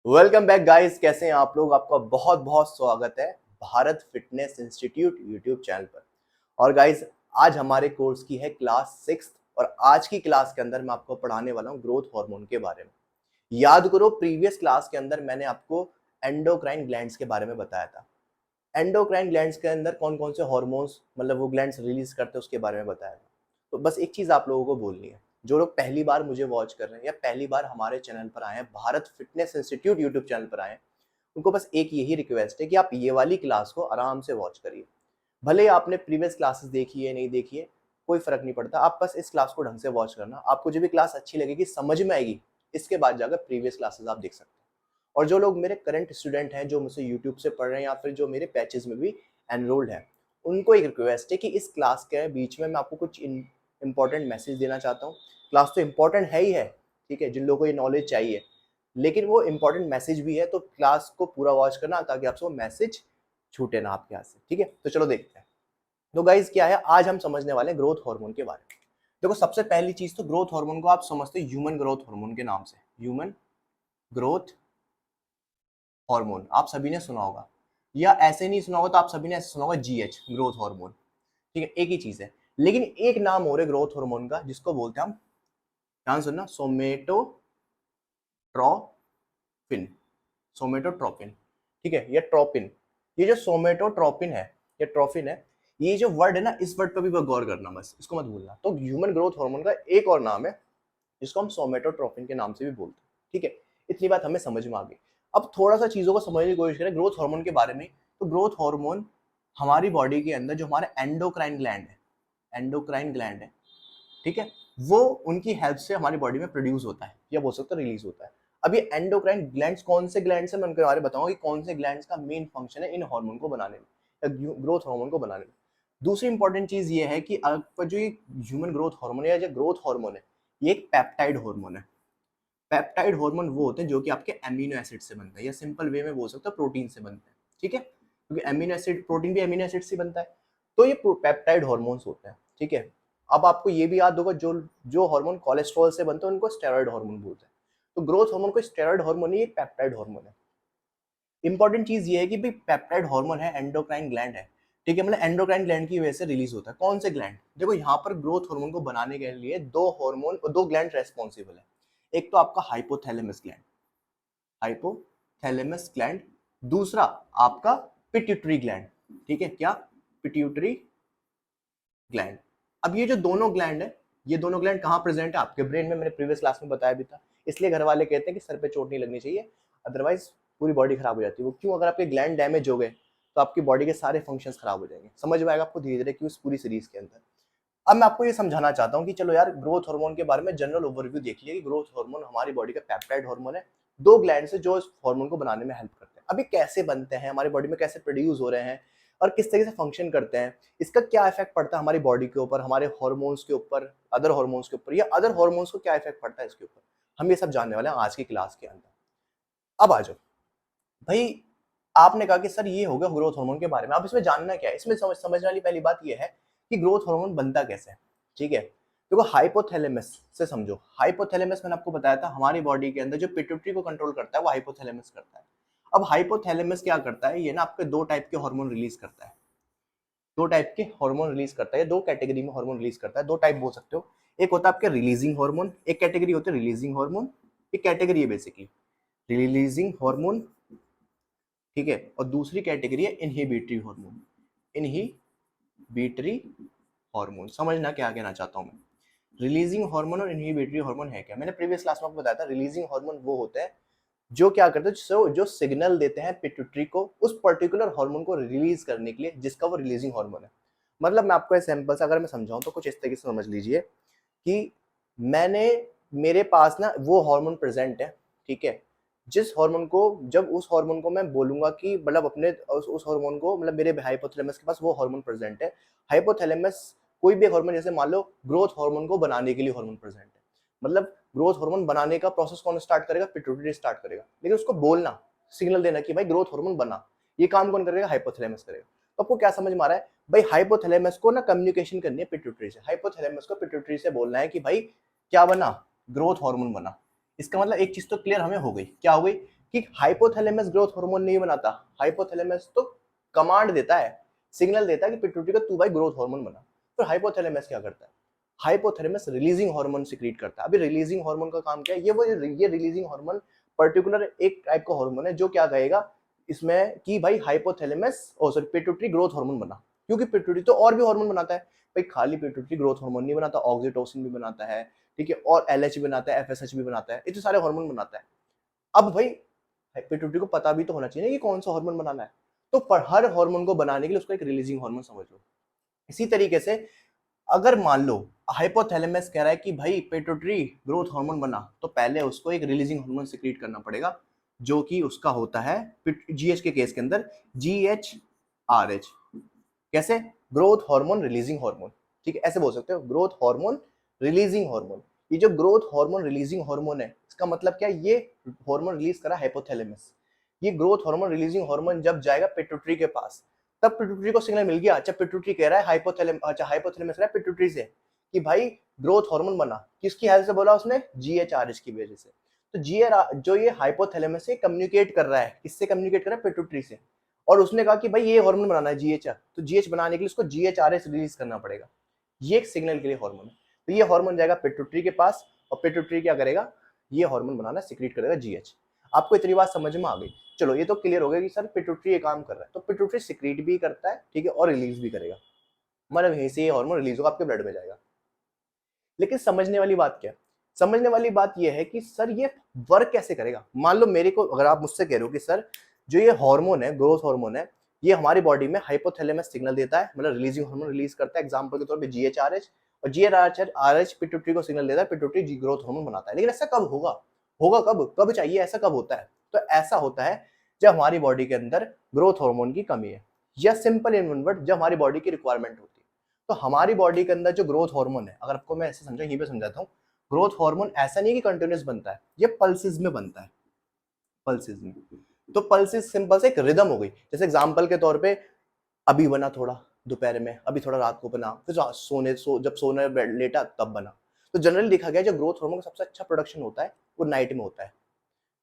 Welcome back guys, कैसे हैं आप लोग। आपका बहुत बहुत स्वागत है Bharat fitness institute YouTube channel पर। और गाइस, आज हमारे कोर्स की है क्लास 6 और आज की क्लास के अंदर मैं आपको पढ़ाने वाला हूं ग्रोथ हार्मोन के बारे में। याद करो, प्रीवियस क्लास के अंदर मैंने आपको एंडोक्राइन ग्लैंड्स के बारे में बताया था। एंडोक्राइन ग्लैंड्स के अंदर कौन कौन से हार्मोन्स मतलब वो ग्लैंड्स रिलीज करते हैं उसके बारे में बताया था। तो बस एक चीज आप लोगों को बोलनी है, जो लोग पहली बार मुझे वॉच कर रहे हैं या पहली बार हमारे चैनल पर आए हैं, Bharat fitness institute YouTube channel पर आए हैं, उनको बस एक यही रिक्वेस्ट है कि आप ये वाली क्लास को आराम से वॉच करिए। भले ही आपने प्रीवियस क्लासेस देखी है नहीं देखी है, कोई फर्क नहीं पड़ता। आप बस इस क्लास को ढंग से वॉच करना, आपको जो भी क्लास अच्छी लगेगी, समझ में आएगी, इसके बाद जाकर प्रीवियस क्लासेस आप देख सकते हैं। और जो लोग मेरे करंट स्टूडेंट हैं, जो मुझसे यूट्यूब से पढ़ रहे हैं या फिर जो मेरे पैचेस में भी एनरोल्ड है, उनको एक रिक्वेस्ट है कि इस क्लास के बीच में मैं आपको कुछ इंपॉर्टेंट मैसेज देना चाहता हूँ। क्लास तो इंपॉर्टेंट है ही है, ठीक है, जिन लोगों को ये नॉलेज चाहिए, लेकिन वो इंपॉर्टेंट मैसेज भी है, तो क्लास को पूरा वॉच करना ताकि आपसे वो मैसेज छूटे ना आपके हाथ से। ठीक है, तो चलो देखते हैं। तो गाइज क्या है, आज हम समझने वाले हैं ग्रोथ हार्मोन के बारे में। देखो, सबसे पहली चीज तो ग्रोथ हार्मोन को आप समझते हैं ह्यूमन ग्रोथ हार्मोन के नाम से। ह्यूमन ग्रोथ हार्मोन आप सभी ने सुना होगा, या ऐसे नहीं सुना होगा तो आप सभी ने ऐसे सुना होगा, जीएच ग्रोथ हार्मोन। ठीक है, एक ही चीज है, लेकिन एक नाम और है ग्रोथ हार्मोन का, जिसको बोलते हैं हम, ध्यान सुनना, सोमेटोट्रोपिन। सोमेटोट्रोपिन, ठीक है, या ट्रोपिन। ये जो सोमेटोट्रोपिन है या ट्रोफिन है, ये जो वर्ड है ना, इस वर्ड पर भी गौर करना, बस इसको मत भूलना। तो ह्यूमन ग्रोथ हार्मोन का एक और नाम है जिसको हम सोमेटोट्रोपिन के नाम से भी बोलते हैं। ठीक है, इतनी बात हमें समझ में आ गई। अब थोड़ा सा चीजों को समझने की कोशिश करें ग्रोथ हार्मोन के बारे में। तो ग्रोथ हार्मोन हमारी बॉडी के अंदर जो हमारे एंडोक्राइन ग्लैंड है, एंडोक्राइन ग्लैंड है, ठीक है, वो उनकी हेल्प से हमारी बॉडी में प्रोड्यूस होता है, या बोल सकते हो रिलीज होता है। अब ये एंडोक्राइन ग्लैंड्स कौन से ग्लैंड्स है, मैं उनके बारे में बताऊंगा कि कौन से ग्लैंड्स का मेन फंक्शन है इन हार्मोन को बनाने में या ग्रोथ हार्मोन को बनाने में। दूसरी इंपॉर्टेंट चीज ये है कि आपका जो ये ह्यूमन ग्रोथ हार्मोन है या जो ग्रोथ हार्मोन है, ये एक पेप्टाइड हार्मोन है। पेप्टाइड हार्मोन वो होते हैं जो कि आपके एमिनो एसिड से बनते हैं, या सिंपल वे में बोल सकते हो प्रोटीन से बनते हैं। ठीक है, क्योंकि एमिनो एसिड, प्रोटीन भी एमिनो एसिड से बनता है। तो ये पेप्टाइड हार्मोन्स होते हैं। ठीक है, अब आपको ये भी याद होगा, जो जो हार्मोन कोलेस्ट्रॉल से बनते हैं उनको स्टेरॉइड हार्मोन बोलते हैं। तो ग्रोथ हार्मोन को स्टेरॉइड हार्मोन नहीं, ये पेप्टाइड हार्मोन है। इंपॉर्टेंट चीज ये है कि भाई पेप्टाइड हार्मोन है, एंडोक्राइन ग्लैंड है। ठीक है, मतलब एंडोक्राइन ग्लैंड की वजह से रिलीज होता है। कौन से ग्लैंड, देखो यहाँ पर ग्रोथ हार्मोन को बनाने के लिए दो हार्मोन, दो ग्लैंड रेस्पॉन्सिबल है। एक तो आपका हाइपोथैलेमस ग्लैंड, हाइपोथैलेमस ग्लैंड। दूसरा आपका पिट्यूटरी ग्लैंड। ठीक है, क्या, पिट्यूटरी ग्लैंड। अब ये जो दोनों ग्लैंड है, ये दोनों ग्लैंड कहाँ प्रेजेंट है, आपके ब्रेन में, मैंने प्रीवियस क्लास में बताया भी था। इसलिए घर वाले कहते हैं कि सर पे चोट नहीं लगनी चाहिए, अदरवाइज पूरी बॉडी खराब हो जाती है। वो क्यों, अगर आपके ग्लैंड डैमेज हो गए तो आपकी बॉडी के सारे फंक्शंस खराब हो जाएंगे। समझ में आएगा आपको धीरे धीरे कि उस पूरी सीरीज के अंदर। अब मैं आपको ये समझाना चाहता हूँ कि चलो यार, ग्रोथ हार्मोन के बारे में जनरल ओवरव्यू देख लिया कि ग्रोथ हार्मोन हमारी बॉडी का पेप्टाइड हार्मोन है, दो ग्लैंड से जो इस हार्मोन को बनाने में हेल्प करते हैं। अभी कैसे बनते हैं, हमारी बॉडी में कैसे प्रोड्यूस हो रहे हैं और किस तरीके से फंक्शन करते हैं, इसका क्या इफेक्ट पड़ता है हमारी बॉडी के ऊपर, हमारे हार्मोन्स के ऊपर, अदर हार्मोन्स के ऊपर, या अदर हार्मोन्स को क्या इफेक्ट पड़ता है इसके ऊपर, हम ये सब जानने वाले हैं आज की क्लास के अंदर। अब आ जाओ भाई, आपने कहा कि सर ये हो गया ग्रोथ हार्मोन के बारे में, अब इसमें जानना क्या है। इसमें समझने वाली पहली बात ये है कि ग्रोथ हार्मोन बनता कैसे है। ठीक है, देखो हाइपोथैलेमस से समझो। हाइपोथैलेमस मैंने आपको बताया था, हमारी बॉडी के अंदर जो पिट्यूटरी को कंट्रोल करता है वो हाइपोथैलेमस करता है। अब हाइपोथैलेमस क्या करता है, ये ना आपके दो टाइप के हार्मोन रिलीज करता है। दो टाइप के हार्मोन रिलीज करता है, दो कैटेगरी में हार्मोन रिलीज करता है, दो टाइप बोल सकते हो। एक होता है आपके रिलीजिंग हार्मोन, एक कैटेगरी होती है रिलीजिंग हार्मोन। एक कैटेगरी है बेसिकली रिलीजिंग हार्मोन, ठीक है, और दूसरी कैटेगरी है इनहिबिटरी हार्मोन। इनहिबिटरी हार्मोन, समझना क्या कहना चाहता हूं मैं। रिलीजिंग हार्मोन और इनहिबिटरी हार्मोन है क्या, मैंने प्रीवियस क्लास में आपको बताया था। रिलीजिंग हार्मोन वो होते हैं जो क्या करते हैं, जो सिग्नल देते हैं पिट्यूटरी को उस पर्टिकुलर हार्मोन को रिलीज करने के लिए जिसका वो रिलीजिंग हार्मोन है। मतलब मैं आपको सैंपल से अगर मैं समझाऊं तो कुछ इस तरीके से समझ लीजिए कि मैंने, मेरे पास ना वो हार्मोन प्रेजेंट है, ठीक है, जिस हार्मोन को, जब उस हार्मोन को मैं बोलूंगा कि मतलब अपने उस हार्मोन को, मतलब मेरे हाइपोथैलेमस के पास वो हार्मोन प्रेजेंट है। हाइपोथैलेमस कोई भी हार्मोन, जैसे मान लो ग्रोथ हार्मोन को बनाने के लिए हार्मोन प्रेजेंट है, मतलब ग्रोथ हार्मोन बनाने का प्रोसेस कौन स्टार्ट करेगा, पिट्यूटरी स्टार्ट करेगा। लेकिन उसको बोलना, सिग्नल देना कि भाई ग्रोथ हार्मोन बना, ये काम कौन करेगा, हाइपोथैलेमस करेगा। तो आपको क्या समझ में आ रहा है भाई, हाइपोथैलेमस को ना कम्युनिकेशन करनी है पिट्यूटरी से। हाइपोथैलेमस को पिट्यूटरी से बोलना है कि भाई क्या बना, ग्रोथ हार्मोन बना। इसका मतलब एक चीज तो क्लियर हमें हो गई, क्या हो गई, कि हाइपोथैलेमस ग्रोथ हार्मोन नहीं बनाता, हाइपोथैलेमस तो कमांड देता है, सिग्नल देता है कि पिट्यूटरी को तू भाई ग्रोथ हार्मोन बना। तो हाइपोथैलेमस क्या करता है, हाइपोथैलेमस रिलीजिंग हार्मोन सिक्रीट करता है। अभी रिलीजिंग हार्मोन का काम क्या है, ये रिलीजिंग हार्मोन पर्टिकुलर एक टाइप का हार्मोन है जो क्या कहेगा इसमें कि भाई हाइपोथैलेमस पिट्यूटरी ग्रोथ हार्मोन बना। क्योंकि पिट्यूटरी तो और भी हार्मोन बनाता है भाई, खाली पिट्यूटरी ग्रोथ हार्मोन नहीं बनाता, ऑक्सीटोसिन भी बनाता है, ठीक है, और एलएच भी बनाता है, एफएसएच भी बनाता है, इतने सारे हार्मोन बनाता है। अब भाई पिट्यूटरी को पता भी तो होना चाहिए कि कौन सा हार्मोन बनाना है, तो हर हार्मोन को बनाने के लिए उसको एक रिलीजिंग हार्मोन समझ लो। इसी तरीके से अगर मान लो हाइपोथैलेमस कह रहा है कि भाई पिट्यूटरी ग्रोथ हार्मोन बना, तो पहले उसको एक रिलीजिंग हार्मोन सिक्रीट करना पड़ेगा जो कि उसका होता है जीएच के केस के अंदर GHRH। कैसे, ग्रोथ हार्मोन रिलीजिंग हार्मोन, ठीक है, ऐसे बोल सकते हो, ग्रोथ हार्मोन रिलीजिंग हार्मोन। ये जो ग्रोथ हार्मोन रिलीजिंग हार्मोन है इसका मतलब क्या है, ये हार्मोन रिलीज करा हाइपोथैलेमस। ये ग्रोथ हार्मोन रिलीजिंग हार्मोन जब जाएगा पिट्यूटरी के पास, तब पिट्यूटरी को सिग्नल मिल गया। अच्छा पिट्यूटरी कह रहा है हाइपोथैलेमस कह रहा है पिट्यूटरी से कि भाई ग्रोथ हार्मोन बना, किसकी हेल्प से बोला उसने, GHRH की वजह से। तो जो ये हाइपोथैलेमस से कम्युनिकेट कर रहा है, किससे कम्युनिकेट कर रहा है, पिट्यूटरी से, और उसने कहा कि भाई ये हार्मोन बनाना है GH, तो GH बनाने के लिए उसको GHRH रिलीज करना पड़ेगा। ये एक सिग्नल के लिए हार्मोन है। तो ये हार्मोन जाएगा पिट्यूटरी के पास और पिट्यूटरी क्या करेगा, ये हार्मोन बनाना सिक्रीट करेगा GH। आपको इतनी बात समझ में आ गई। चलो ये तो क्लियर हो गया कि सर पिट्यूटरी ये काम कर रहा है, तो पिट्यूटरी सिक्रीट भी करता है, ठीक है, और रिलीज भी करेगा, मतलब यहीं से ये हार्मोन रिलीज होगा, आपके ब्लड में जाएगा। लेकिन समझने वाली बात क्या है, समझने वाली बात यह है कि सर ये वर्क कैसे करेगा। मान लो मेरे को, अगर आप मुझसे कह रहे हो कि सर जो ये हार्मोन है, ग्रोथ हार्मोन है, ये हमारी बॉडी में हाइपोथैलेमस सिग्नल देता है, मतलब रिलीजिंग हार्मोन रिलीज करता है, एग्जांपल के तौर पे GHRH, और GHRH पिट्यूटरी को सिग्नल देता है, पिट्यूटरी ग्रोथ हार्मोन बनाता है। लेकिन ऐसा कब होगा, होगा कब, कब चाहिए, ऐसा कब होता है, तो ऐसा होता है जब हमारी बॉडी के अंदर ग्रोथ हार्मोन की कमी है, या सिंपल इन वन वर्ड जब हमारी बॉडी की रिक्वायरमेंट होती है। तो हमारी बॉडी के अंदर जो ग्रोथ हार्मोन है, अगर आपको मैं ऐसे समझा, यहीं पे समझाता हूँ, ग्रोथ हार्मोन ऐसा नहीं है कि कंटिन्यूस बनता है, ये पल्सेस में बनता है, पल्सेस में। तो पल्सेस सिंपल से एक रिदम हो गई, जैसे एग्जांपल के तौर पे अभी बना थोड़ा दोपहर में, अभी थोड़ा रात को बना, फिर जब सोने लेटा तब बना। तो जनरली देखा गया जो ग्रोथ हार्मोन का सबसे अच्छा प्रोडक्शन होता है वो नाइट में होता है,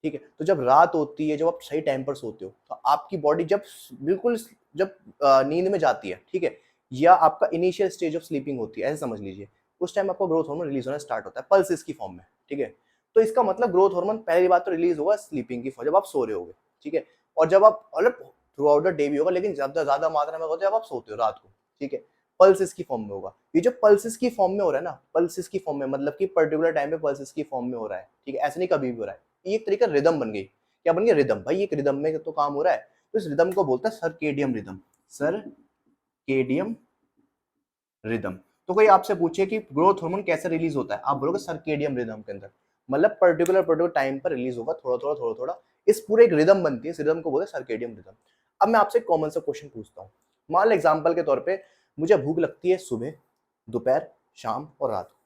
ठीक है। तो जब रात होती है, जब आप सही टाइम पर सोते हो, तो आपकी बॉडी जब बिल्कुल जब नींद में जाती है, ठीक है, या आपका इनिशियल स्टेज ऑफ स्लीपिंग होती है, ऐसे समझ लीजिए, उस टाइम आपका ग्रोथ हार्मोन रिलीज होना स्टार्ट होता है पल्सेस की फॉर्म में, ठीक है। तो इसका मतलब ग्रोथ हार्मोन पहली बात तो रिलीज होगा स्लीपिंग की फॉर्म, जब आप सो रहे होगे, ठीक है, और जब आप मतलब थ्रू आउट द डे भी होगा, लेकिन ज्यादा मात्रा में होता है जब आप सोते हो रात को, ठीक है, पल्सेस की फॉर्म में होगा। ये जो पल्सेस की फॉर्म में हो रहा है ना, पल्सेस की फॉर्म में मतलब कि पर्टिकुलर टाइम पे पल्सेस की फॉर्म में हो रहा है, ठीक है, ऐसे नहीं कभी भी हो रहा है, ये एक तरीका रिदम बन गई। क्या बन गया, रिदम। भाई एक रिदम में तो काम हो रहा है, तो इस रिदम को बोलते हैं सर्केडियम रिदम, सर्केडियम रिदम। तो कोई आपसे पूछे कि ग्रोथ हार्मोन कैसे रिलीज होता है, आप बोलोगे सर्केडियम रिदम के अंदर, मतलब पर्टिकुलर टाइम पर रिलीज होगा, थोड़ा थोड़ा थोड़ा थोड़ा, इस पूरे एक रिदम बनती है, इस रिदम को बोलते हैं सर्केडियम रिदम। अब मैं आपसे कॉमन सा क्वेश्चन पूछता हूँ, मान लो एग्जाम्पल के तौर पे मुझे भूख लगती है सुबह, दोपहर, शाम और रात को।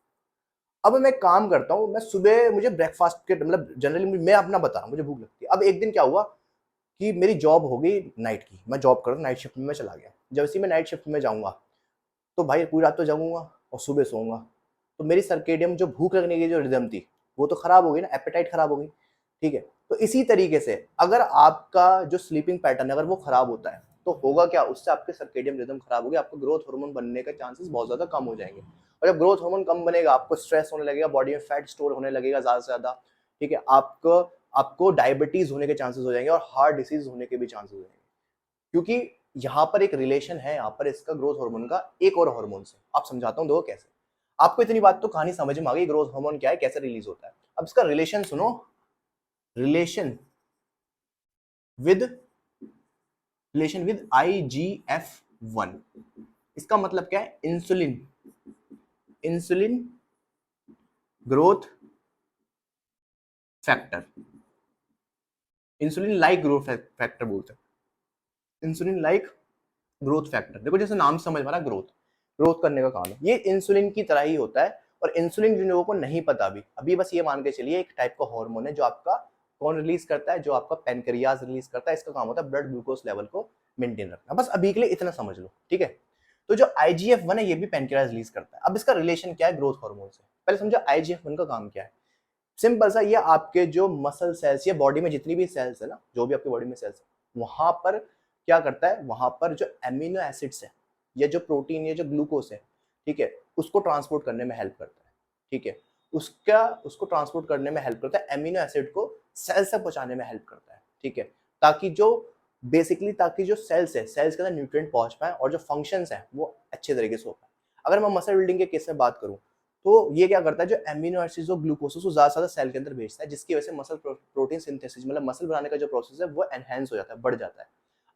अब मैं काम करता हूँ, मैं सुबह मुझे ब्रेकफास्ट के मतलब जनरली मैं अपना बता रहा हूँ, मुझे भूख लगती है। अब एक दिन क्या हुआ कि मेरी जॉब हो गई नाइट की, मैं जॉब कर रहा हूँ, नाइट शिफ्ट में मैं चला गया। जब इसी में नाइट शिफ्ट में जाऊंगा तो भाई पूरी रात तो जगूंगा और सुबह सोऊंगा, तो मेरी सर्केडियम जो भूख लगने की जो रिदम थी वो तो खराब हो गई ना, एपेटाइट खराब हो गई, ठीक है। तो इसी तरीके से अगर आपका जो स्लीपिंग पैटर्न है अगर वो खराब होता है तो होगा क्या, उससे आपके सर्केडियम रिदम खराब होगी, आपको ग्रोथ हार्मोन बनने के चांसेस बहुत ज्यादा कम हो जाएंगे। और जब ग्रोथ हार्मोन कम बनेगा आपको स्ट्रेस होने लगेगा, बॉडी में फैट स्टोर होने लगेगा ज्यादा से ज्यादा, ठीक है, आपको आपको डायबिटीज होने के चांसेस हो जाएंगे और हार्ट डिसीज होने के भी चांसेस हो जाएंगे। क्योंकि यहाँ पर एक रिलेशन है, यहाँ पर इसका ग्रोथ हार्मोन का एक और हार्मोन से, आप समझाता हूँ देखो कैसे। आपको इतनी बात तो कहानी समझ में आ गई, ग्रोथ हार्मोन क्या है, कैसे रिलीज होता है। अब इसका रिलेशन सुनो, रिलेशन विद IGF-1। इसका मतलब क्या है, insulin, insulin growth factor, insulin like growth factor बोलते हैं, इंसुलिन लाइक ग्रोथ फैक्टर। देखो जैसे नाम समझ में आ रहा, ग्रोथ, ग्रोथ करने का काम है, ये इंसुलिन की तरह ही होता है। और इंसुलिन जिन लोगों को नहीं पता अभी बस ये मान के चलिए एक टाइप का हार्मोन है जो आपका कौन रिलीज करता है, जो आपका पेनक्रियाज रिलीज करता है, इसका काम होता है ब्लड ग्लूकोज लेवल को मेंटेन रखना। बस अभी के लिए इतना समझ लो, ठीक है। तो जो IGF-1 है ये भी पेनक्रियाज रिलीज करता है। अब इसका रिलेशन क्या है ग्रोथ हार्मोन से, पहले समझो IGF-1 का काम क्या है। सिंपल सा, ये आपके जो मसल सेल्स या बॉडी में जितनी भी सेल्स है ना, जो भी आपकी बॉडी में सेल्स है, वहां पर क्या करता है, वहां पर जो एमिनो एसिड्स है या जो प्रोटीन या जो ग्लूकोज है, ठीक है, उसको ट्रांसपोर्ट करने में हेल्प करता है। ठीक है, उसको ट्रांसपोर्ट करने में हेल्प करता है, एमिनो एसिड को सेल तक पहुंचाने में हेल्प करता है। ठीक है, ताकि जो सेल्स है, सेल्स के अंदर न्यूट्रिएंट पहुंच पाए और जो फंक्शंस है वो अच्छे तरीके से हो पाए। अगर मैं मसल बिल्डिंग के केस में बात करूं, तो ये क्या करता है, जो एमिनो एसिड्स और ग्लूकोज को ज्यादा से ज्यादा सेल के अंदर भेजता है, जिसकी वजह से मसल प्रोटीन सिंथेसिस, मतलब मसल बनाने का जो प्रोसेस है वो एनहेंस हो जाता है, बढ़ जाता है।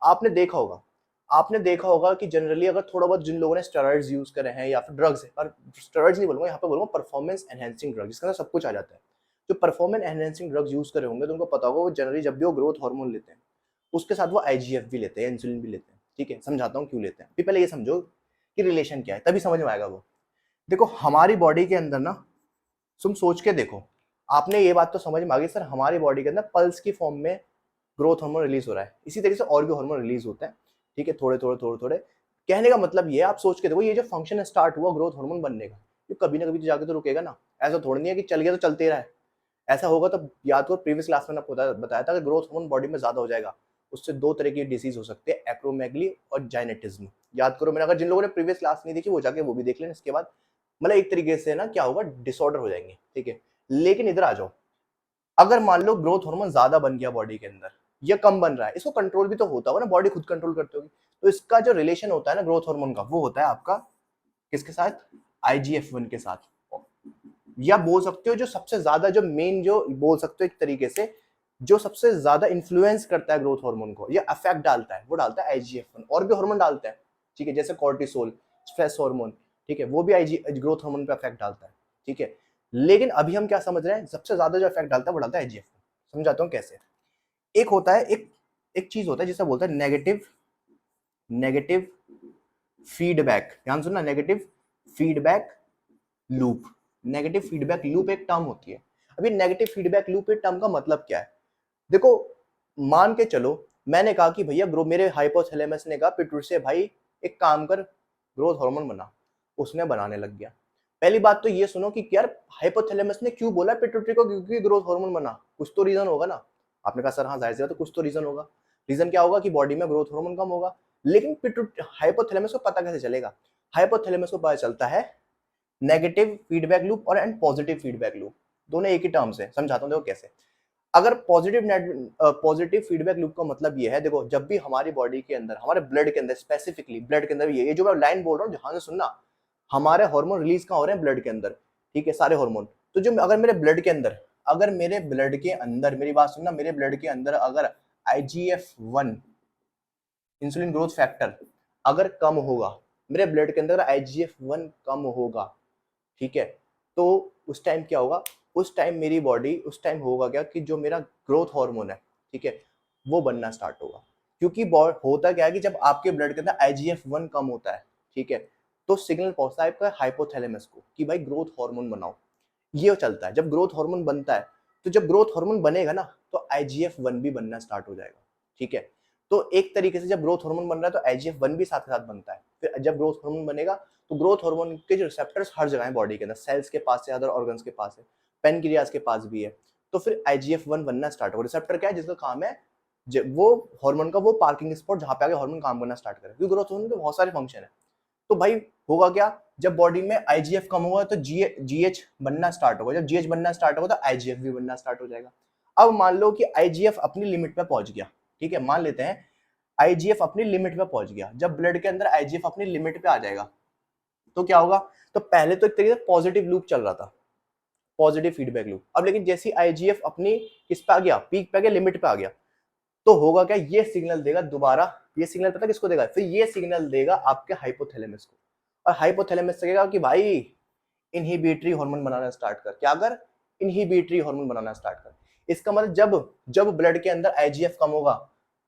आपने देखा होगा कि जनरली अगर थोड़ा बहुत जिन लोगों ने स्टेरॉइड्स यूज करे हैं या फिर ड्रग्स है, और स्टेरॉइड्स नहीं बोलूंगा, यहाँ पे बोलूंगा परफॉर्मेंस एनहेंसिंग ड्रग, जिसके अंदर सब कुछ आ जाता है। जो परफॉर्मेंस एनहेंसिंग ड्रग्स यूज करे होंगे तो उनको पता होगा, वो जनरली जब भी वो ग्रोथ हार्मोन लेते हैं, उसके साथ वो आईजीएफ भी लेते हैं, इंसुलिन भी लेते हैं। ठीक है, समझाता हूँ क्यों लेते हैं। अभी पहले ये समझो कि रिलेशन क्या है, तभी समझ में आएगा वो। देखो, हमारी बॉडी के अंदर ना, तुम सोच के देखो, आपने ये बात तो समझ में आ गई सर, हमारी बॉडी के अंदर पल्स की फॉर्म में ग्रोथ हार्मोन रिलीज हो रहा है, इसी तरीके से और भी हार्मोन रिलीज होते हैं। ठीक है, थोड़े थोड़े थोड़े थोड़े। कहने का मतलब ये, आप सोच के देखो, ये जो फंक्शन स्टार्ट हुआ ग्रोथ हार्मोन बनने का, ये कभी ना कभी तो जाके तो रुकेगा ना। ऐसा थोड़ा नहीं है कि चल गया तो चलते रहा है। ऐसा होगा तो याद करो, प्रीवियस क्लास में आपको बताया था कि ग्रोथ हार्मोन बॉडी में ज्यादा हो जाएगा, उससे दो तरह की डिजीज हो सकती है, एक्रोमेगली और जाइनेटिज्म। याद करो, मैंने अगर जिन लोगों ने प्रीवियस क्लास नहीं देखी वो जाके वो भी देख लें। इसके बाद मतलब एक तरीके से ना क्या होगा, डिसऑर्डर हो जाएंगे। ठीक है, लेकिन इधर आ जाओ, अगर मान लो ग्रोथ हार्मोन ज्यादा बन गया बॉडी के अंदर या कम बन रहा है, इसको कंट्रोल भी तो होता होगा ना, बॉडी खुद कंट्रोल करती होगी। तो इसका जो रिलेशन होता है ना ग्रोथ हार्मोन का, वो होता है आपका किसके साथ, आईजीएफ-1 के साथ। या बोल सकते हो जो सबसे ज्यादा, जो मेन, जो बोल सकते हो एक तरीके से, जो सबसे ज्यादा इन्फ्लुएंस करता है ग्रोथ हार्मोन को या अफेक्ट डालता है, वो डालता है आईजीएफ-1। और भी हार्मोन डालता है, ठीक है, जैसे कॉर्टिसोल, स्ट्रेस हार्मोन, ठीक है, वो भी आईजी ग्रोथ हार्मोन पे अफेक्ट डालता है। ठीक है, लेकिन अभी हम क्या समझ रहे हैं, सबसे ज्यादा जो इफेक्ट डालता है वो डालता है आईजीएफ। समझाता हूँ कैसे। एक होता है, एक चीज होता है जिसे बोलते हैं नेगेटिव फीडबैक। ध्यान सुनना, negative feedback loop. Negative feedback loop एक टर्म होती है। अभी नेगेटिव फीडबैक लूप एक टर्म का मतलब क्या है, देखो, मान के चलो मैंने कहा कि भैया मेरे हाइपोथैलेमस ने कहा पिट्यूटरी से, भाई एक काम कर, ग्रोथ हार्मोन बना। उसने बनाने लग गया। पहली बात तो ये सुनो कि यार हाइपोथैलेमस ने क्यों बोला पिट्यूटरी को क्योंकि ग्रोथ हार्मोन बना, कुछ तो रीजन होगा ना। आपने कहा सर हाँ जाहिर सी बात है, तो कुछ तो रीजन होगा। रीजन क्या होगा कि बॉडी में ग्रोथ हार्मोन कम होगा। लेकिन हाइपोथैलेमस को पता कैसे चलेगा, हाइपोथैलेमस को पता चलता है नेगेटिव फीडबैक लूप और एंड पॉजिटिव फीडबैक लूप, दोनों एक ही टर्म्स है। समझाता हूँ देखो कैसे। अगर पॉजिटिव फीडबैक लूप का मतलब ये है, देखो जब भी हमारी बॉडी के अंदर, हमारे ब्लड के अंदर, स्पेसिफिकली ब्लड के अंदर, ये जो मैं लाइन बोल रहा हूँ ध्यान से सुनना, हमारे हार्मोन रिलीज कहाँ हो रहे हैं, ब्लड के अंदर। ठीक है, सारे हार्मोन। तो जो अगर मेरे ब्लड के अंदर, मेरी बात सुनना, मेरे ब्लड के अंदर अगर IGF-1 इंसुलिन ग्रोथ फैक्टर अगर कम होगा, मेरे ब्लड के अंदर IGF-1 कम होगा, ठीक है, तो उस टाइम क्या होगा, उस टाइम मेरी बॉडी, उस टाइम होगा क्या कि जो मेरा ग्रोथ हार्मोन है, ठीक है, वो बनना स्टार्ट होगा। क्योंकि होता क्या है कि जब आपके ब्लड के अंदर IGF-1 कम होता है, ठीक है, तो सिग्नल पहुंचता है आपका हाइपोथैलेमस को कि भाई ग्रोथ हार्मोन बनाओ। ये चलता है, जब ग्रोथ हार्मोन बनता है, तो जब ग्रोथ हार्मोन बनेगा ना, तो IGF-1 भी बनना स्टार्ट हो जाएगा। ठीक है, तो एक तरीके से जब ग्रोथ हार्मोन बन रहा है तो IGF-1 भी साथ के साथ बनता है। फिर जब ग्रोथ हार्मोन बनेगा तो ग्रोथ हार्मोन के जो रिसेप्टर्स हर जगह है बॉडी के अंदर, सेल्स के पास है, अदर ऑर्गन्स के पास है, पेनक्रियाज के पास भी है। तो फिर IGF-1 बनना स्टार्ट होगा। रिसेप्टर क्या है, जिसका काम है वो हार्मोन का वो पार्किंग स्पॉट जहां पे आगे हार्मोन काम करना स्टार्ट करे, क्योंकि ग्रोथ हार्मोन के बहुत सारे फंक्शन है। तो भाई होगा क्या, जब बॉडी में IGF कम होगा तो GH बनना स्टार्ट होगा, जब GH बनना स्टार्ट होगा तो IGF भी बनना स्टार्ट हो जाएगा। अब मान लो कि IGF अपनी लिमिट पे पहुंच गया, ठीक है, मान लेते हैं IGF अपनी लिमिट पे पहुंच गया। जब ब्लड के अंदर IGF अपनी लिमिट पे आ जाएगा तो क्या होगा, तो पहले तो एक तरीके से पॉजिटिव लूप चल रहा था, पॉजिटिव फीडबैक लूप। अब लेकिन जैसे IGF अपनी किस पे आ गया, पीक पे आ गया, लिमिट पे आ गया, तो होगा क्या, ये सिग्नल देगा दोबारा। ये सिग्नल पता किसको देगा, फिर ये सिग्नल देगा आपके हाइपोथैलेमस को, और हाइपोथैलेमस कहेगा कि भाई इनहिबिटरी हार्मोन बनाना स्टार्ट कर। क्या कर, इनहिबिटरी हार्मोन बनाना स्टार्ट कर। इसका मतलब जब ब्लड के अंदर IGF कम होगा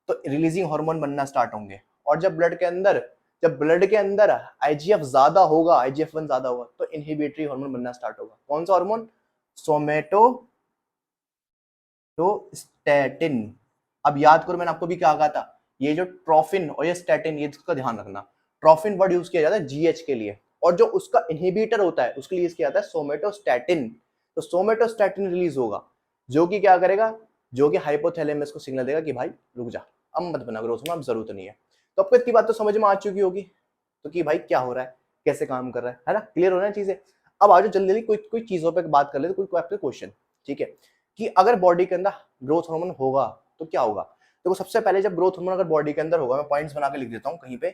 तो रिलीजिंग हार्मोन बनना स्टार्ट होंगे, और जब ब्लड के अंदर IGF ज्यादा होगा, IGF-1 ज्यादा होगा, तो इनहिबिटरी हार्मोन बनना स्टार्ट होगा। कौन सा हार्मोन, सोमेटोस्टेटिन। अब याद करो मैंने आपको भी क्या कहा था, ये जो ट्रोफिन और ये स्टैटिन, ये इसका ध्यान रखना। ट्रोफिन वर्ड यूज किया जाता है GH के लिए, और जो उसका इनहिबिटर होता है उसके लिए किया जाता है सोमेटोस्टेटिन। तो सोमेटोस्टैटिन रिलीज होगा, जो कि क्या करेगा, जो कि हाइपोथैलेमस को सिग्नल देगा कि भाई रुक जा, अब मत बना ग्रोथ हार्मोन, अब जरूरत नहीं है। तो आपको इतनी बात तो समझ में आ चुकी होगी, तो कि भाई क्या हो रहा है, कैसे काम कर रहा है ना, क्लियर हो रहा है चीजें। अब आज जल्दी जल्दी कोई कोई चीजों पे बात कर लेते, कोई आपके क्वेश्चन, ठीक है, कि अगर बॉडी के अंदर ग्रोथ हार्मोन होगा तो क्या होगा। देखो सबसे पहले जब ग्रोथ हार्मोन अगर बॉडी के अंदर होगा, मैं पॉइंट्स बना के लिख देता हूँ कहीं पे,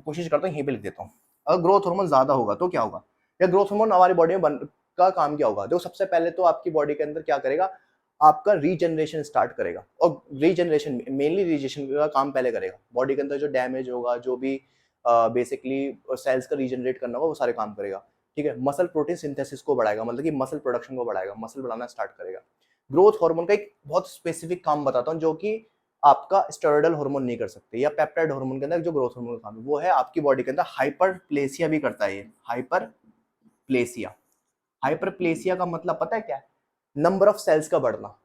कोशिश करता हूँ यहीं पे लिख देता हूँ। अगर ग्रोथ हार्मोन ज्यादा होगा तो क्या होगा, या ग्रोथ हार्मोन हमारी बॉडी में का काम क्या होगा। देखो सबसे पहले तो आपकी बॉडी के अंदर क्या करेगा, आपका रीजनरेशन स्टार्ट करेगा, और रीजनरेशन मेनली रीजनरेशन का काम पहले करेगा। बॉडी के अंदर जो डैमेज होगा, जो भी बेसिकली सेल्स का रीजनरेट करना होगा, वो सारे काम करेगा, ठीक है। मसल प्रोटीन सिंथेसिस को बढ़ाएगा, मतलब कि मसल प्रोडक्शन को बढ़ाएगा, मसल बढ़ाना स्टार्ट करेगा। ग्रोथ हार्मोन का एक बहुत स्पेसिफिक काम बताता हूँ, जो कि आपका स्टेरॉइडल हार्मोन नहीं कर सकते, या पेप्टाइड हार्मोन के अंदर जो ग्रोथ हार्मोन का काम है वो है आपकी बॉडी के अंदर हाइपरप्लेसिया भी करता है। ये हाइपरप्लेसिया, हाइपरप्लेसिया का मतलब पता है क्या है, नंबर ऑफ सेल्स का बढ़ना।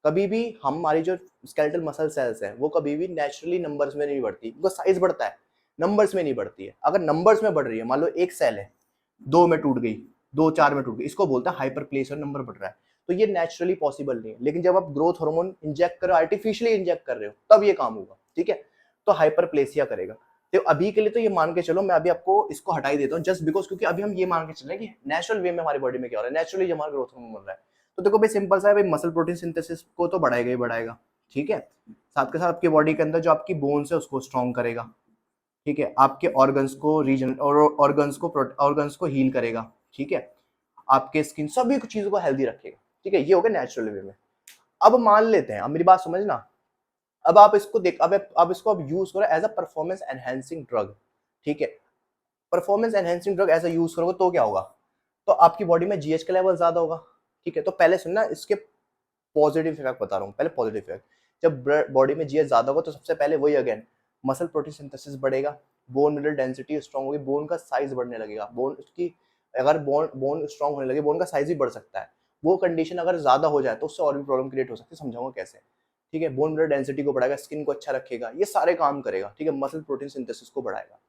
कभी भी हमारी जो स्केलेटल मसल सेल्स है वो कभी भी नेचुरली नंबर्स में नहीं बढ़ती, उनका साइज बढ़ता है, नंबर्स में नहीं बढ़ती है। अगर नंबर्स में बढ़ रही है, मान लो एक सेल है, 2 में टूट गई, 2 4 में टूट गई, इसको बोलता है हाइपरप्लेसिया, नंबर बढ़ रहा है। तो ये नेचुरली पॉसिबल नहीं है, लेकिन जब आप ग्रोथ हार्मोन इंजेक्ट कर रहे हो, आर्टिफिशियली इंजेक्ट कर रहे हो, तब ये काम होगा, ठीक है। तो हाइपरप्लेसिया करेगा। तो अभी के लिए तो ये मान के चलो, मैं अभी आपको इसको हटा ही देता हूँ, जस्ट बिकॉज, क्योंकि अभी हम ये मान के चल रहे हैं कि नेचुरल वे में हमारी बॉडी में क्या हो रहा है, नेचुरली जो हमारा ग्रोथ हार्मोन बन रहा है। तो देखो भाई सिंपल सा है भाई, मसल प्रोटीन सिंथेसिस को तो बढ़ाएगा ही बढ़ाएगा, ठीक है। साथ के साथ आपकी बॉडी के अंदर जो आपकी बोन्स है उसको स्ट्रॉन्ग करेगा, ठीक है। आपके ऑर्गन्स को रीजन और ऑर्गन्स को हील करेगा, ठीक है। आपके स्किन सभी कुछ चीजों को हेल्दी रखेगा, ठीक है। ये हो गया नेचुरल वे में। अब मान लेते हैं, अब मेरी बात समझना, अब आप इसको देख, अब इसको अब यूज करो as a performance enhancing drug, ठीक है। परफॉर्मेंस एनहेंसिंग ड्रग ऐसा यूज करोगे तो क्या होगा, तो आपकी बॉडी में जीएच का लेवल ज्यादा होगा, ठीक है। तो पहले सुनना इसके पॉजिटिव इफेक्ट बता रहा हूँ, पहले पॉजिटिव इफेक्ट। जब बॉडी में जीएच ज्यादा होगा तो सबसे पहले वही अगेन, मसल प्रोटीन सिंथेसिस बढ़ेगा, बोन मिनरल डेंसिटी स्ट्रांग होगी, बोन का साइज बढ़ने लगेगा, बोन की अगर बोन स्ट्रांग होने लगे, बोन का साइज भी बढ़ सकता है। वो कंडीशन अगर ज्यादा हो जाए तो उससे और भी प्रॉब्लम क्रिएट हो सकती है, समझाऊंगा कैसे, ठीक है। बोन मिनरल डेंसिटी को बढ़ाएगा, स्किन को अच्छा रखेगा, ये सारे काम करेगा, ठीक है। मसल प्रोटीन सिंथेसिस को बढ़ाएगा।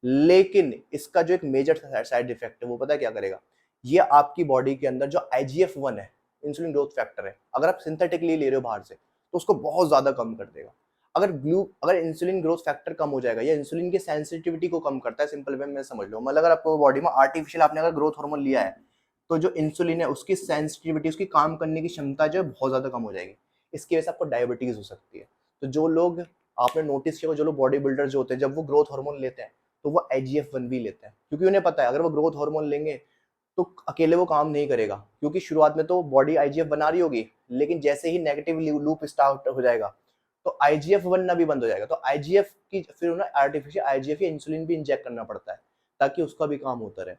लेकिन इसका जो एक मेजर साइड इफेक्ट है वो पता है क्या करेगा, ये आपकी बॉडी के अंदर जो IGF-1 है, इंसुलिन ग्रोथ फैक्टर है, अगर आप सिंथेटिकली ले रहे हो बाहर से तो उसको बहुत ज्यादा कम कर देगा। अगर इंसुलिन ग्रोथ फैक्टर कम हो जाएगा, या इंसुलिन की सेंसिटिविटी को कम करता है, सिंपल वे में समझ लो, मतलब अगर आपको बॉडी में आर्टिफिशियल आपने अगर ग्रोथ हार्मोन लिया है, तो जो इंसुलिन है उसकी सेंसिटिविटी, उसकी काम करने की क्षमता जो है बहुत ज्यादा कम हो जाएगी। इसकी वजह से आपको डायबिटीज हो सकती है। तो जो लोग आपने नोटिस किया, जो लोग बॉडी बिल्डर जो होते हैं, जब वो ग्रोथ हार्मोन लेते हैं तो वो IGF-1 भी लेते हैं, क्योंकि उन्हें पता है अगर वो ग्रोथ हार्मोन लेंगे तो अकेले वो काम नहीं करेगा, क्योंकि शुरुआत में तो बॉडी IGF बना रही होगी, लेकिन जैसे ही नेगेटिव लूप स्टार्ट हो जाएगा तो IGF बनना भी बंद हो जाएगा। तो IGF की फिर उन्हें आर्टिफिशियल IGF या इंसुलिन भी इंजेक्ट करना पड़ता है ताकि उसका भी काम होता रहे।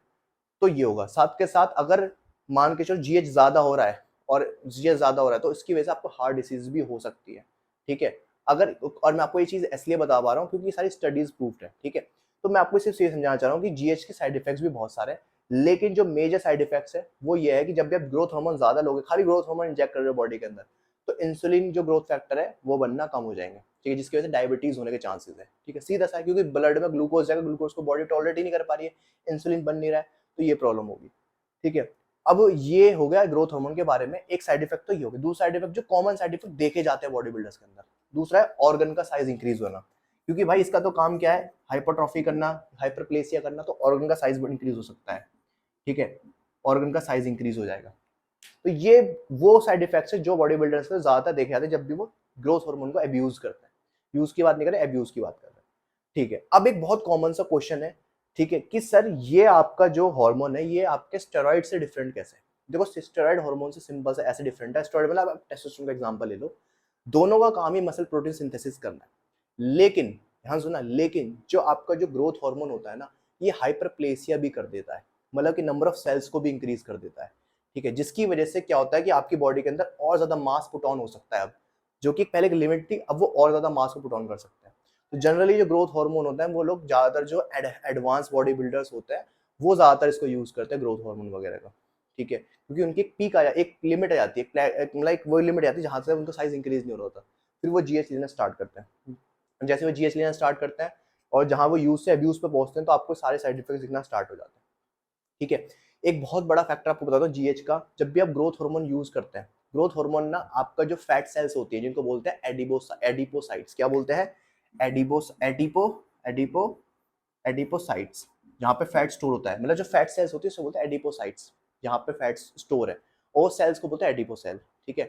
तो ये होगा। साथ के साथ अगर मान के चलो जीएच ज्यादा हो रहा है, और जीएच ज्यादा हो रहा है तो इसकी वजह से आपको हार्ट डिसीज भी हो सकती है, ठीक है। अगर, और मैं आपको ये चीज इसलिए बता पा रहा हूँ क्योंकि ये सारी स्टडीज प्रूव्ड है, ठीक है। तो मैं आपको सिर्फ ये समझाना चाह रहा हूँ कि जीएच के साइड इफेक्ट्स भी बहुत सारे हैं, लेकिन जो मेजर साइड इफेक्ट्स है वो ये है कि जब भी आप ग्रोथ हार्मोन ज्यादा लोगे, खाली ग्रोथ हार्मोन इंजेक्ट कर रहे हो बॉडी के अंदर, तो इंसुलिन जो ग्रोथ फैक्टर है वो बनना कम हो जाएंगे, ठीक है, जिसकी वजह से डायबिटीज होने के चांसेस है, ठीक है। सीधा सा है, क्योंकि ब्लड में ग्लूकोज जाएगा, ग्लूकोज को बॉडी टॉलरेट ही नहीं कर पा रही है, इंसुलिन बन नहीं रहा है, तो ये प्रॉब्लम होगी, ठीक है। अब ये हो गया ग्रोथ हार्मोन के बारे में, एक साइड इफेक्ट तो ये हो गया। दूसरा साइड इफेक्ट जो कॉमन साइड इफेक्ट देखे जाते हैं बॉडी बिल्डर्स के अंदर, दूसरा है ऑर्गन का साइज इंक्रीज होना, क्योंकि भाई इसका तो काम क्या है, हाइपरट्रॉफी करना, हाइपरप्लेसिया करना, तो ऑर्गन का साइज इंक्रीज हो सकता है, ठीक है। ऑर्गन का साइज इंक्रीज हो जाएगा। तो ये वो साइड इफेक्ट्स है जो बॉडी बिल्डर्स में ज्यादातर देखे जाते हैं जब भी वो ग्रोथ हार्मोन को अब्यूज करते हैं। यूज की बात नहीं कर रहे, अब्यूज की बात कर रहे हैं, ठीक है। अब एक बहुत कॉमन सा क्वेश्चन है, ठीक है, कि सर ये आपका जो हार्मोन है ये आपके स्टेरॉइड से डिफरेंट कैसे है। देखो स्टेरॉइड हार्मोन से सिंपल से ऐसे डिफरेंट है, स्टेरॉइड मतलब आप टेस्टोस्टेरोन का एग्जांपल ले लो, दोनों का काम ही मसल प्रोटीन सिंथेसिस करना है, लेकिन ध्यान सुना, लेकिन जो आपका जो ग्रोथ हार्मोन होता है ना, ये हाइपरप्लेसिया भी कर देता है, मतलब कि नंबर ऑफ सेल्स को भी इंक्रीज कर देता है, ठीक है। जिसकी वजह से क्या होता है कि आपकी बॉडी के अंदर और ज्यादा मास पुट ऑन हो सकता है, अब जो कि पहले की लिमिट थी, अब वो और ज्यादा मास को पुट ऑन कर सकता है। तो जनरली जो ग्रोथ हार्मोन होता है वो लोग ज्यादातर जो एडवांस बॉडी बिल्डर्स होते हैं वो ज्यादातर इसको यूज करते हैं, ग्रोथ हार्मोन वगैरह का, ठीक है, क्योंकि उनकी एक पीक एक लिमिट आ जाती है, लाइक वो लिमिट आती है जहां से उनका साइज इंक्रीज नहीं हो रहा होता, फिर वो जीएच लेना स्टार्ट करते हैं। जैसे वो जीएच लेना स्टार्ट करते हैं और जहां वो यूज से अब्यूज पे पहुंचते हैं तो आपको सारे साइड इफेक्ट्स दिखना स्टार्ट हो जाते हैं, ठीक है। एक बहुत बड़ा फैक्टर आपको बताता हूँ जीएच का, जब भी आप ग्रोथ हार्मोन यूज करते हैं, ग्रोथ हार्मोन ना आपका जो फैट सेल्स होती है जिनको बोलते हैं एडिपोसाइट्स, क्या बोलते हैं, एडिपो एडिपोसाइट्स, जहाँ पे फैट स्टोर होता है, मतलब जो फैट सेल्स होती है उसको बोलते हैं एडिपोसाइट्स, जहाँ पे फैट स्टोर है, और सेल्स को बोलते हैं एडिपोसेल, ठीक है।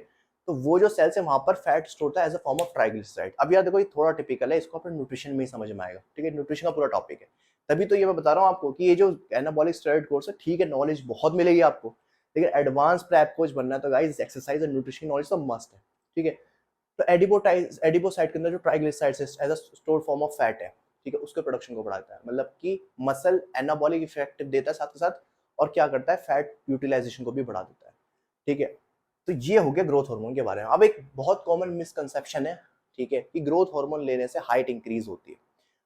तो वो जो सेल्स है वहां पर फैट स्टोर होता है as a form of triglyceride. अब यार देखो ये थोड़ा टिपिकल है, इसको अपने न्यूट्रिशन में ही समझ में आएगा, ठीक है, न्यूट्रिशन का पूरा टॉपिक है। तभी तो ये मैं बता रहा हूँ आपको कि ये जो एनाबॉलिक स्टेरॉइड कोर्स है, ठीक है, नॉलेज बहुत मिलेगी आपको, लेकिन एडवांस प्रैप कोच बनना है तो गाइस एक्सरसाइज और न्यूट्रिशन नॉलेज तो मस्ट है, ठीक है। तो एडिपोसाइट के अंदर जो triglycerides as a store form of fat है, ठीक है, उसके प्रोडक्शन को बढ़ाता है, मतलब कि मसल एनाबॉलिक इफेक्ट देता है साथ के साथ, और क्या करता है, फैट यूटिलाइजेशन को भी बढ़ा देता है, ठीक है। तो ये हो गया ग्रोथ हार्मोन के बारे में। अब एक बहुत कॉमन मिसकंसेप्शन है, ठीक है, कि ग्रोथ हार्मोन लेने से हाइट इंक्रीज होती है।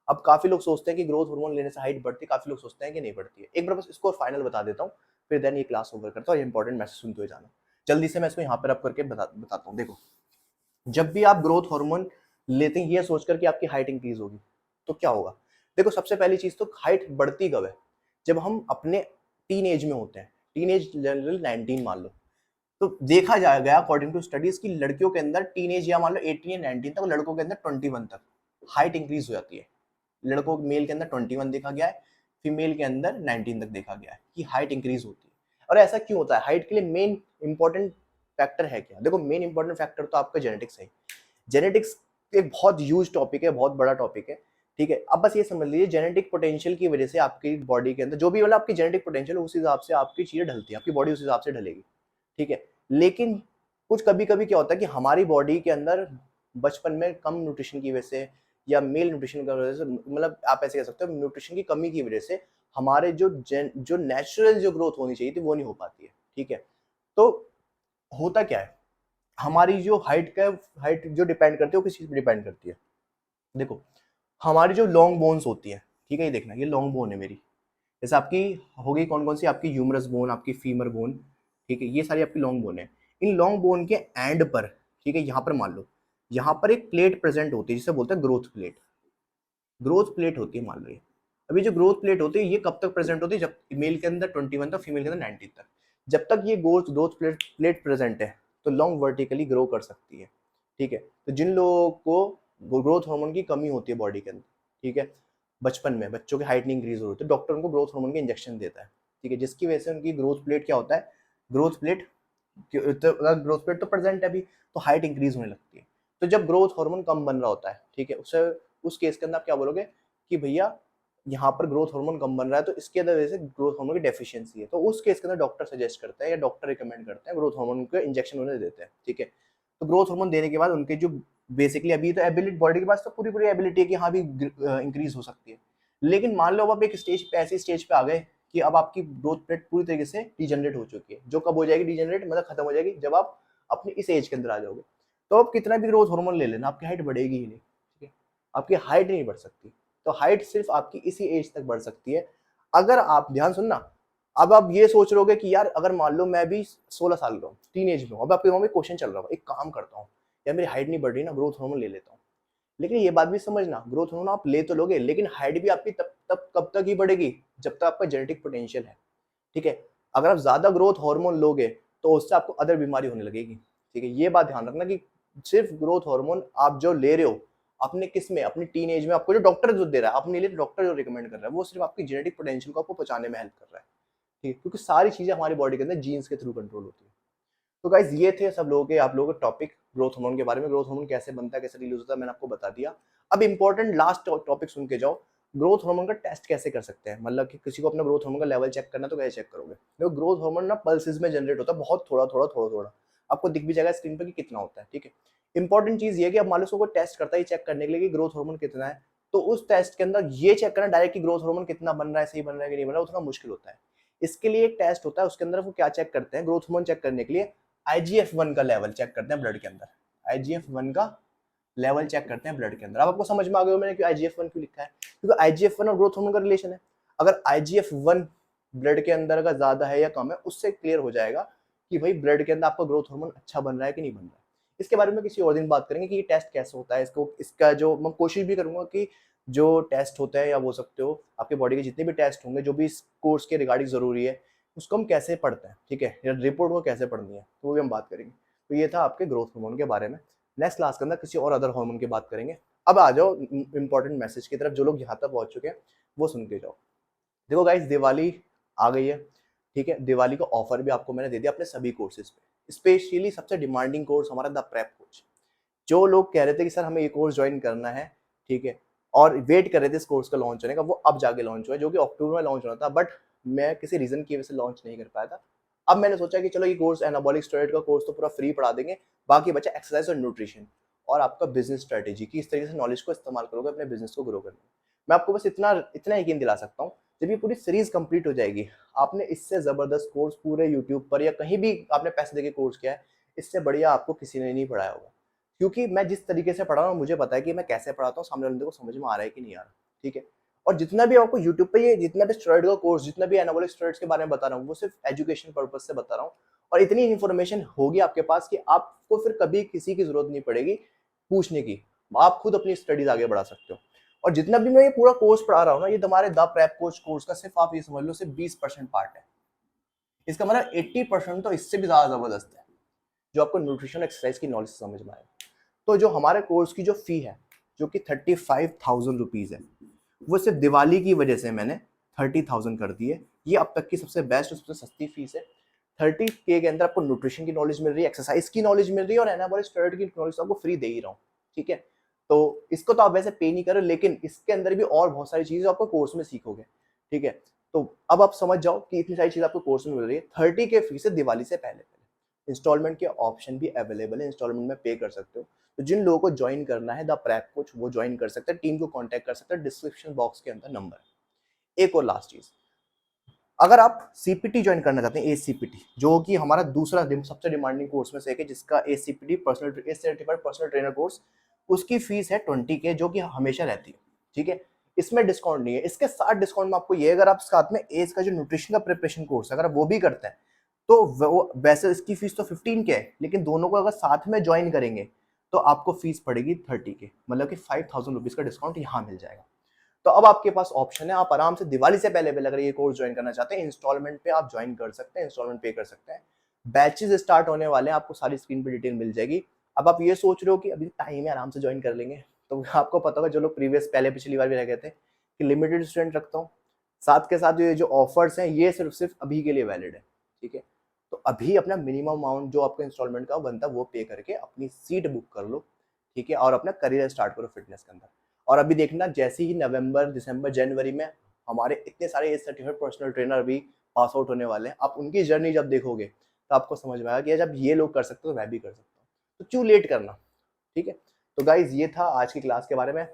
अब काफी लोग सोचते हैं कि ग्रोथ हार्मोन लेने से हाइट बढ़ती है, काफी लोग सोचते हैं कि नहीं बढ़ती है। एक बार बस इसको फाइनल बता देता हूँ, फिर देन ये क्लास ओवर करता हूँ, ये इंपॉर्टेंट मैसेज सुनते हुए जाना। जल्दी से मैं इसको यहाँ पर अप करके बताता हूँ। देखो, जब भी आप ग्रोथ हार्मोन लेते हैं ये सोचकर कि आपकी हाइट इंक्रीज होगी, तो क्या होगा। देखो, सबसे पहली चीज तो हाइट बढ़ती कब है, जब हम अपने टीन एज में होते हैं, टीन एज जनरल 19 मान लो, तो देखा गया अकॉर्डिंग टू स्टडीज की लड़कियों के अंदर टीन एज या मान लो 18 या 19 तक, लड़कों के अंदर 21 तक हाइट इंक्रीज हो जाती है। लड़कों मेल के अंदर 21 देखा गया है, फीमेल के अंदर 19 तक देखा गया है कि हाइट इंक्रीज होती है। और ऐसा क्यों होता है, हाइट के लिए मेन इंपॉर्टेंट फैक्टर है क्या। देखो, मेन इंपॉर्टेंट फैक्टर तो आपका जेनेटिक्स है। जेनेटिक्स एक बहुत ह्यूज टॉपिक है, बहुत बड़ा टॉपिक है, ठीक है। अब बस ये समझ लीजिए, जेनेटिक पोटेंशियल की वजह से आपकी बॉडी के अंदर जो भी, मतलब आपकी जेनेटिक पोटेंशियल उस हिसाब से आपकी चीजें ढलती है, आपकी बॉडी उस हिसाब से ढलेगी, ठीक है। लेकिन कुछ कभी कभी क्या होता है कि हमारी बॉडी के अंदर बचपन में कम न्यूट्रिशन की वजह से, या मेल न्यूट्रिशन की वजह से, मतलब आप ऐसे कह सकते हो न्यूट्रिशन की कमी की वजह से हमारे जो नेचुरल जो ग्रोथ होनी चाहिए थी वो नहीं हो पाती है, ठीक है। तो होता क्या है, हमारी जो हाइट जो डिपेंड करती है वो किस चीज पर डिपेंड करती है। देखो, हमारी जो लॉन्ग बोन्स होती है, ठीक है, ये देखना, ये लॉन्ग बोन है मेरी, जैसे आपकी होगी कौन कौन सी, आपकी ह्यूमरस बोन, आपकी फीमर बोन, ठीक है, ये सारी आपकी लॉन्ग बोन है। इन लॉन्ग बोन के एंड पर, ठीक है, यहाँ पर मान लो, यहाँ पर एक प्लेट प्रेजेंट होती है जिसे बोलते हैं ग्रोथ प्लेट। ग्रोथ प्लेट होती है मान लो ये। अभी जो ग्रोथ प्लेट होती है ये कब तक प्रेजेंट होती है, जब मेल के अंदर 21 तक, फीमेल के अंदर 19 तक। जब तक ये ग्रोथ प्लेट प्रेजेंट है तो लॉन्ग वर्टिकली ग्रो कर सकती है, ठीक है। तो जिन लोगों को ग्रोथ हार्मोन की कमी होती है बॉडी के अंदर, ठीक है, बचपन में बच्चों की हाइट नहीं इंक्रीज हो रही, तो डॉक्टर उनको ग्रोथ हार्मोन के इंजेक्शन देता है, ठीक है, जिसकी वजह से उनकी ग्रोथ प्लेट क्या होता है, ग्रोथ प्लेट, अगर ग्रोथ प्लेट तो प्रेजेंट है अभी, तो हाइट इंक्रीज होने लगती है। तो जब ग्रोथ हार्मोन कम बन रहा होता है, ठीक है, उससे उस केस के अंदर आप क्या बोलोगे कि भैया यहाँ पर ग्रोथ हार्मोन कम बन रहा है, तो इसके वजह से ग्रोथ हार्मोन की डेफिशिएंसी है। तो उस केस के अंदर डॉक्टर सजेस्ट करते हैं या डॉक्टर रिकमेंड करते हैं ग्रोथ हार्मोन के इंजेक्शन उन्हें देते हैं, ठीक है। तो ग्रोथ हार्मोन देने के बाद उनके जो बेसिकली अभी तो एबिलिटी, बॉडी के पास तो पूरी पूरी एबिलिटी है कि हाँ भी इंक्रीज हो सकती है। लेकिन मान लो अब आप एक स्टेज पे, ऐसी स्टेज पे आ गए कि अब आपकी ग्रोथ प्लेट पूरी तरीके से डिजनरेट हो चुकी है, जो कब हो जाएगी डिजनरेट, मतलब खत्म हो जाएगी जब आप अपनी इस एज के अंदर आ जाओगे। तो आप कितना भी ग्रोथ हार्मोन ले लेना, आपकी हाइट बढ़ेगी ही नहीं, ठीक है, आपकी हाइट नहीं बढ़ सकती। तो हाइट सिर्फ आपकी इसी एज तक बढ़ सकती है। अगर आप ध्यान सुनना, अब आप ये सोच रहोगे कि यार अगर मान लो मैं भी 16 साल का हूँ, टीन एज में हूँ, अब आपके दिमाग में क्वेश्चन चल रहा है, एक काम करता हूँ यार मेरी हाइट नहीं बढ़ रही ना, ग्रोथ हार्मोन ले लेता हूँ। लेकिन ये बात भी समझना, ग्रोथ हार्मोन आप ले तो लोगे, लेकिन हाइट भी आपकी तब तब कब तक ही बढ़ेगी, जब तक आपका जेनेटिक पोटेंशियल है, ठीक है। अगर आप ज्यादा ग्रोथ हार्मोन लोगे तो उससे आपको अदर बीमारी होने लगेगी, ठीक है। ये बात ध्यान रखना कि सिर्फ ग्रोथ हार्मोन आप जो ले रहे हो अपने किस में, अपनी टीन एज में, आपको जो डॉक्टर जो दे रहा है अपने लिए, डॉक्टर जो रिकमेंड कर रहा है वो सिर्फ आपकी जेनेटिक पोटेंशियल को आपको पहुंचाने में हेल्प कर रहा है, ठीक है, क्योंकि सारी चीजें हमारी बॉडी के अंदर जीन्स के थ्रू कंट्रोल होती है। तो गाइज ये थे सब लोगों के, आप लोगों के टॉपिक ग्रोथ हार्मोन के बारे में, ग्रोथ हार्मोन कैसे बनता है, कैसे रिलीज होता है, मैंने आपको बता दिया। अब इंपॉर्टेंट लास्ट टॉपिक सुन के जाओ, ग्रोथ हार्मोन का टेस्ट कैसे कर सकते हैं, मतलब कि किसी को अपना ग्रोथ हार्मोन का लेवल चेक करना तो कैसे चेक करोगे। देखो, ग्रोथ हार्मोन ना पल्सेस में जनरेट होता है, बहुत थोड़ा थोड़ा थोड़ा थोड़ा, आपको दिख भी जाएगा स्क्रीन पर कि कितना होता है, ठीक है। इंपॉर्टेंट चीज ये है कि अब मान लो उसको टेस्ट करता है चेक करने के लिए कि ग्रोथ हार्मोन कितना है, तो उस टेस्ट के अंदर ये चेक करना डायरेक्ट कि ग्रोथ हार्मोन कितना बन रहा है, सही बन रहा है कि नहीं बन रहा है, उतना मुश्किल होता है। इसके लिए एक टेस्ट होता है, उसके अंदर वो क्या चेक करते हैं, ग्रोथ हार्मोन चेक करने के लिए IGF-1 का लेवल चेक करते हैं ब्लड के अंदर। IGF-1 का लेवल चेक करते हैं ब्लड के अंदर। अब आपको समझ में आ गया मैंने क्यों IGF-1 क्यों लिखा है, क्योंकि IGF-1 और ग्रोथ हार्मोन का रिलेशन है। अगर IGF-1 ब्लड के अंदर का ज्यादा है या कम है, उससे क्लियर हो जाएगा कि भाई ब्लड के अंदर आपका ग्रोथ हार्मोन अच्छा बन रहा है कि नहीं बन रहा है। इसके बारे में किसी और दिन बात करेंगे कि ये टेस्ट कैसे होता है, इसको, इसका जो मैं कोशिश भी करूंगा कि जो टेस्ट होता है, या बोल सकते हो आपके बॉडी के जितने भी टेस्ट होंगे जो भी इस कोर्स के रिगार्डिंग जरूरी है, उसको हम कैसे पढ़ते हैं, ठीक है, या रिपोर्ट को कैसे पढ़नी है, तो वो भी हम बात करेंगे। तो ये था आपके ग्रोथ हार्मोन के बारे में। नेक्स्ट क्लास के अंदर किसी और अदर हार्मोन की बात करेंगे। अब आ जाओ इंपॉर्टेंट मैसेज की तरफ, जो लोग यहाँ तक पहुंच चुके हैं वो सुन के जाओ। देखो गाइस, दिवाली आ गई है, ठीक है। दिवाली का ऑफर भी आपको मैंने दे दिया अपने सभी कोर्सेज पे। स्पेशली सबसे डिमांडिंग कोर्स हमारा द प्रेप कोच। जो लोग कह रहे थे कि सर हमें ये कोर्स ज्वाइन करना है, ठीक है, और वेट कर रहे थे इस कोर्स का लॉन्च होने का, वो अब जाके लॉन्च हुआ है, जो कि अक्टूबर में लॉन्च होना था, बट मैं किसी रीजन की वजह से लॉन्च नहीं कर पाया था। अब मैंने सोचा कि चलो ये कोर्स, एनाबॉलिक स्टेरॉइड का कोर्स तो पूरा फ्री पढ़ा देंगे, बाकी बचा एक्सरसाइज और न्यूट्रिशन और आपका बिजनेस स्ट्रेटेजी की इस तरीके से नॉलेज को इस्तेमाल करोगे अपने बिजनेस को ग्रो करने में। मैं आपको बस इतना इतना यकीन दिला सकता हूँ, जब ये पूरी सीरीज कंप्लीट हो जाएगी, आपने इससे जबरदस्त कोर्स पूरे यूट्यूब पर या कहीं भी आपने पैसे देके कोर्स किया है, इससे बढ़िया आपको किसी ने नहीं पढ़ाया होगा। क्योंकि मैं जिस तरीके से पढ़ा रहा हूँ, मुझे पता है कि मैं कैसे पढ़ाता हूँ, सामने वाले बंदे को समझ में आ रहा है कि नहीं आ रहा, ठीक है। और जितना भी आपको यूट्यूब पे ये जितना भी स्टेरॉइड का कोर्स, जितना भी एनाबॉलिक स्टेरॉइड्स के बारे में बता रहा हूँ, वो सिर्फ एजुकेशन पर्पज से बता रहा हूँ। और इतनी इन्फॉर्मेशन होगी आपके पास कि आपको फिर कभी किसी की जरूरत नहीं पड़ेगी पूछने की, आप खुद अपनी स्टडीज आगे बढ़ा सकते हो। और जितना भी मैं ये पूरा कोर्स पढ़ा रहा हूँ ना, ये तुम्हारे द प्रेप कोच कोर्स का सिर्फ आप ये समझ लो सिर्फ 20% पार्ट है। इसका मतलब 80% तो इससे भी ज्यादा जबरदस्त है, जो आपको न्यूट्रिशन एक्सरसाइज की नॉलेज समझ में आए। तो जो हमारे कोर्स की जो फी है, जो कि 35,000 रुपीज है, वो सिर्फ दिवाली की वजह से मैंने 30,000 कर दी है। ये अब तक की सबसे बेस्ट और सबसे सस्ती फीस है। 30K के अंदर आपको न्यूट्रिशन की नॉलेज मिल रही है, एक्सरसाइज की नॉलेज मिल रही है और एनाबॉलिक स्टेरॉइड की नॉलेज तो आपको फ्री दे ही रहा हूँ, ठीक है। तो इसको तो आप वैसे पे नहीं करो, लेकिन इसके अंदर भी और बहुत सारी चीजें आपको कोर्स में सीखोगे, ठीक है। तो अब आप समझ जाओ कि इतनी सारी चीजें आपको कोर्स में मिल रही है। 30K फीस है दिवाली से पहले। इंस्टॉलमेंट के ऑप्शन भी अवेलेबल है, इंस्टॉलमेंट में पे कर सकते हो। तो जिन लोगों को ज्वाइन करना है द प्रेप कोच, वो ज्वाइन कर सकते हैं, टीम को कांटेक्ट कर सकते हैं, डिस्क्रिप्शन बॉक्स के अंदर नंबर है। एक और लास्ट चीज, अगर आप सीपीटी ज्वाइन करना चाहते हैं, एसीपीटी, जो कि हमारा दूसरा सबसे डिमांडिंग कोर्स में से एक है, जिसका ACPT personal certified personal trainer course, उसकी फीस है 20K, जो कि हमेशा रहती है, ठीक है। इसमें डिस्काउंट नहीं है। इसके साथ डिस्काउंट में आपको ये, अगर आप साथ में एज का जो न्यूट्रिशन का प्रिपरेशन कोर्स है अगर आप वो भी करते हैं, तो वो वैसे इसकी फीस तो 15K है, लेकिन दोनों को अगर साथ में ज्वाइन करेंगे तो आपको फीस पड़ेगी 30K, मतलब कि 5,000 रुपीज का डिस्काउंट यहाँ मिल जाएगा। तो अब आपके पास ऑप्शन है, आप आराम से दिवाली से पहले पहले अगर ये कोर्स ज्वाइन करना चाहते हैं, इंस्टॉलमेंट पे आप ज्वाइन कर सकते हैं, इंस्टॉलमेंट पे कर सकते हैं। बैचेस स्टार्ट होने वाले हैं, आपको सारी स्क्रीन पे डिटेल मिल जाएगी। अब आप ये सोच रहे हो कि अभी टाइम है, आराम से ज्वाइन कर लेंगे, तो आपको पता होगा, जो लोग प्रीवियस पहले पिछली बार भी रह गए थे, कि लिमिटेड स्टूडेंट रखता हूँ, साथ के साथ ये जो ऑफर्स हैं ये सिर्फ सिर्फ अभी के लिए वैलिड है, ठीक है। तो अभी अपना मिनिमम अमाउंट जो आपका इंस्टॉलमेंट का बनता है वो पे करके अपनी सीट बुक कर लो, ठीक है, और अपना करियर स्टार्ट करो फिटनेस के अंदर। और अभी देखना, जैसे ही नवंबर, दिसंबर, जनवरी में हमारे इतने सारे एज सर्टिफाइड पर्सनल ट्रेनर भी पास आउट होने वाले हैं, आप उनकी जर्नी जब देखोगे तो आपको समझ में आएगा कि जब ये लोग कर सकते हो तो मैं भी कर सकता हूँ, तो क्यों लेट करना, ठीक है। तो गाइज, ये था आज की क्लास के बारे में।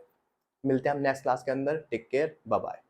मिलते हैं हम नेक्स्ट क्लास के अंदर। Take care, bye bye.